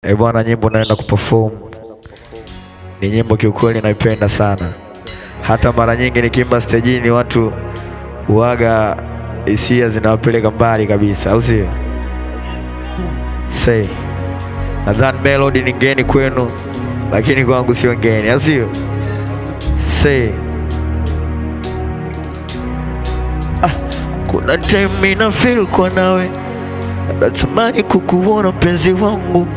Bwana, nyimbo naenda kuperform ni nyimbo kiukweli naipenda sana. Hata mara nyingi nikiimba stage watu uaga hisia zinawapeleka mbali kabisa, au sio? Say, nadhani melody ni ngeni kwenu, lakini kwangu sio ngeni, au sio? Say, kuna time mina feel kwa nawe, natamani kukuona mpenzi wangu,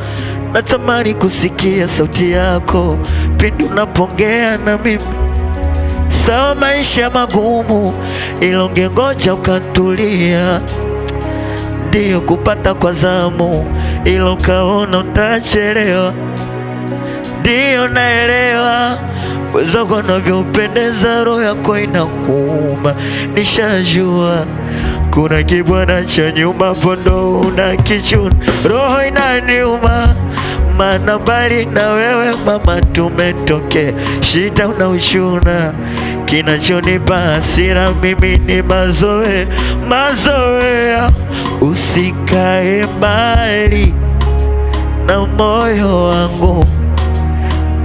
natamani kusikia sauti yako pindi unapongea na mimi. Sawa maisha magumu, ila ungengoja ukatulia, ndio kupata kwa zamu, ila ukaona utachelewa. Ndio naelewa wenzako wanavyopendeza, roho yako inakuuma, nishajua kuna kibwana cha nyuma pondo una kichuna, roho inaniuma, maana mbali na wewe mama tumetokea, shida unaushuna, kinachonipa hasira mimi ni mazoea, usikae mbali na moyo wangu,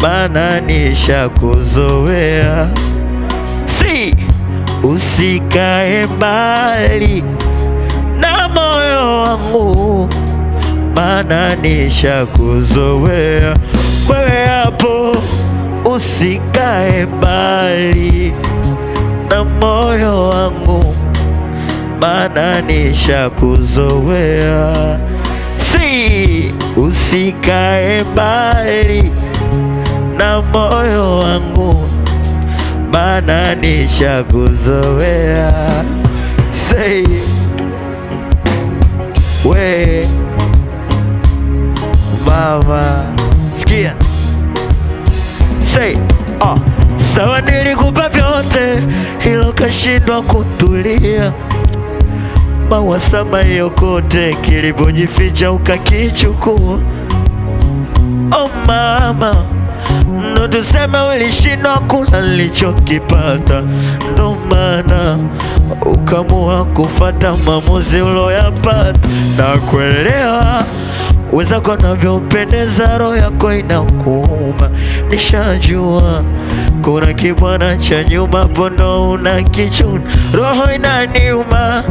maana nishakuzoea. Usikae mbali na moyo wangu, maana nishakuzoea. Wewe hapo usikae mbali na moyo wangu, maana nishakuzoea. Usikae mbali na moyo wangu, maana nishakuzoea. Say, we mama, sikia. Say, sawa nilikupa vyote, ilo kashindwa kutulia, mawasama yokote kilipojificha ukakichukua. Oh mama, ndo tuseme ulishindwa kula nilichokipata, ndo maana ukamua kufata maamuzi uloyapata. Na kuelewa wenzako wanavyopendeza, roho yako inakuuma, nishajua kuna kibwana cha nyuma pondo una kichuna, roho inaniuma,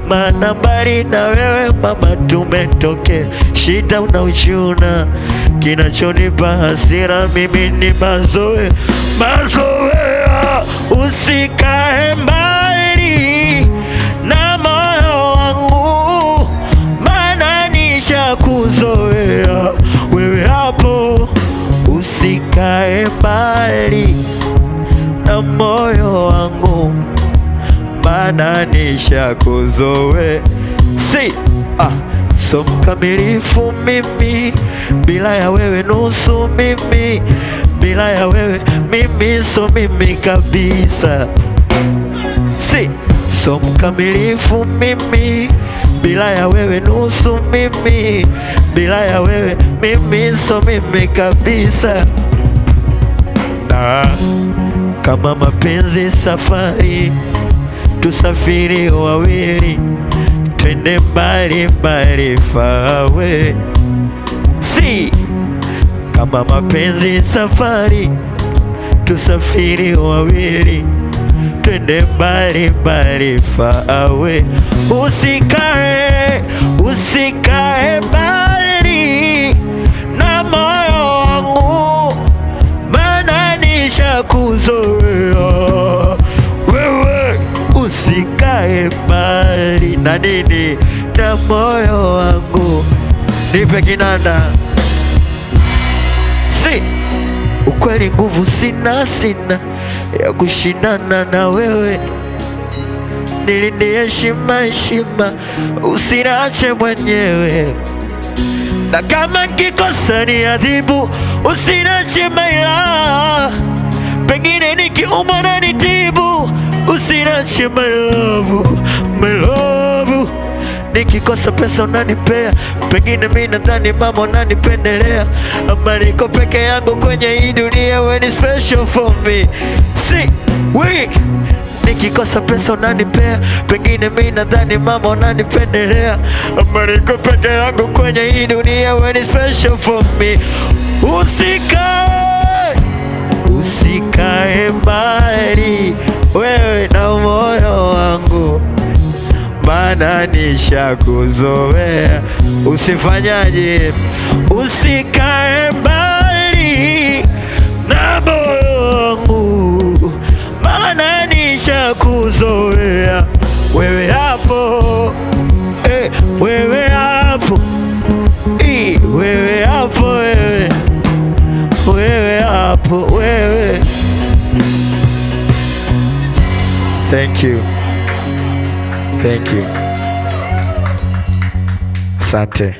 maana mbali na wewe mama tumetokea, shida unauchuna, kinachonipa hasira mimi ni mazoea. Usikae mbali na moyo wangu, maana nishakuzoea. Wewe hapo usikae mbali na moyo wangu, maana nishakuzoea. So mkamilifu mimi, bila ya wewe nusu mimi, bila ya wewe mimi so mimi kabisa. So mkamilifu mimi, bila ya wewe nusu mimi, bila ya wewe mimi so mimi kabisa. Na kama mapenzi safari, tusafiri wawili, twende mbali mbali fawe. Kama mapenzi safari, tusafiri wawili, twende mbali mbali fawe. Usikae mbali na moyo wangu, maana nishakuzoea. Wewe usikae mbali na nini, na moyo wangu. Nipe kinanda. Ukweli nguvu sina ya kushindana na wewe, nilinde heshima, usiniache mwenyewe, na kama kikosa ni adhibu, usiniache maila, pengine nikiumwa na nitibu, usiniache my love. Nikikosa pesa unanipea, pengine mimi nadhani mama unanipendelea, ama niko peke yangu kwenye hii dunia, we ni special for me. nikikosa pesa unanipea, pengine mimi nadhani mama unanipendelea, ama niko peke yangu kwenye hii dunia, when it's special for me. Usikae mbali wewe na moyo wangu, maana nishakuzoea. Usifanyaje? Usikae mbali na moyo wangu, maana nishakuzoea. Wewe hapo, wewe hapo, wewe hapo, wewe hapo, wewe. Thank you. Thank you. Asante.